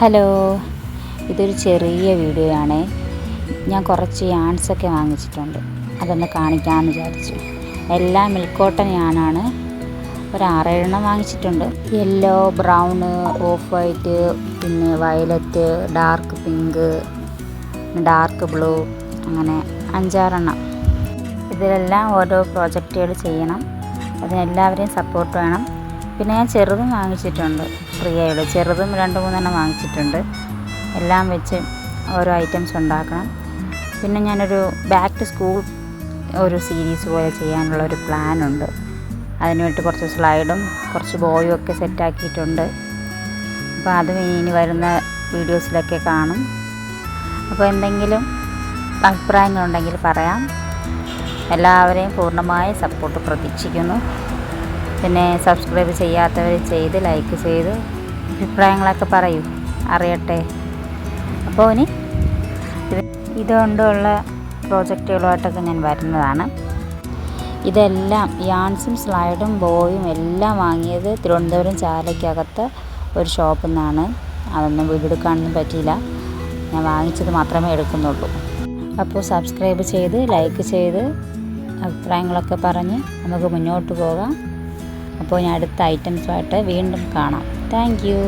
Hello, ഇതൊരു ചെറിയ video ആണ്. ഞാൻ കുറച്ച് യാൺസൊക്കെ വാങ്ങിച്ചിട്ടുണ്ട്, അതൊന്ന് കാണിക്കാമെന്ന് വിചാരിച്ചു. എല്ലാം മിൽക്ക് കോട്ടൺ യാണാണ്. ഒരു 6-7 വാങ്ങിച്ചിട്ടുണ്ട്. യെല്ലോ, ബ്രൗണ്, ഓഫ് വൈറ്റ്, പിന്നെ violet, dark pink, dark blue, അങ്ങനെ 5-6. ഇതിലെല്ലാം ഓരോ പ്രോജക്റ്റുകൾ ചെയ്യണം. അതിനെല്ലാവരെയും സപ്പോർട്ട് വേണം. പിന്നെ ഞാൻ ചെറുതും വാങ്ങിച്ചിട്ടുണ്ട്, ഫ്രീ ആയിട്ട് ചെറുതും 2-3 വാങ്ങിച്ചിട്ടുണ്ട്. എല്ലാം വെച്ച് ഓരോ ഐറ്റംസ് ഉണ്ടാക്കണം. പിന്നെ ഞാനൊരു ബാക്ക് ടു സ്കൂൾ ഒരു സീരീസ് പോലെ ചെയ്യാനുള്ളൊരു പ്ലാനുണ്ട്. അതിനുവേണ്ടി കുറച്ച് സ്ലൈഡും കുറച്ച് ബോയും ഒക്കെ സെറ്റാക്കിയിട്ടുണ്ട്. അപ്പോൾ അതും ഇനി വരുന്ന വീഡിയോസിലൊക്കെ കാണും. അപ്പോൾ എന്തെങ്കിലും അഭിപ്രായങ്ങളുണ്ടെങ്കിൽ പറയാം. എല്ലാവരെയും പൂർണ്ണമായ സപ്പോർട്ട് പ്രതീക്ഷിക്കുന്നു. പിന്നെ സബ്സ്ക്രൈബ് ചെയ്യാത്തവർ ചെയ്ത് ലൈക്ക് ചെയ്ത് അഭിപ്രായങ്ങളൊക്കെ പറയൂ, അറിയട്ടെ. അപ്പോൾ ഇനി ഇതുകൊണ്ടുള്ള പ്രോജക്റ്റുകളുമായിട്ടൊക്കെ ഞാൻ വരുന്നതാണ്. ഇതെല്ലാം യാൺസും സ്ലൈഡും ബോയും എല്ലാം വാങ്ങിയത് തിരുവനന്തപുരം ചാലയ്ക്കകത്ത് ഒരു ഷോപ്പിൽ നിന്നാണ്. അതൊന്നും വീഡിയോയെടുക്കാനൊന്നും പറ്റിയില്ല, ഞാൻ വാങ്ങിച്ചത് മാത്രമേ എടുക്കുന്നുള്ളൂ. അപ്പോൾ സബ്സ്ക്രൈബ് ചെയ്ത് ലൈക്ക് ചെയ്ത് അഭിപ്രായങ്ങളൊക്കെ പറഞ്ഞ് നമുക്ക് മുന്നോട്ട് പോകാം. അപ്പോൾ ഞാൻ അടുത്ത ഐറ്റംസുമായിട്ട് വീണ്ടും കാണാം. Thank you.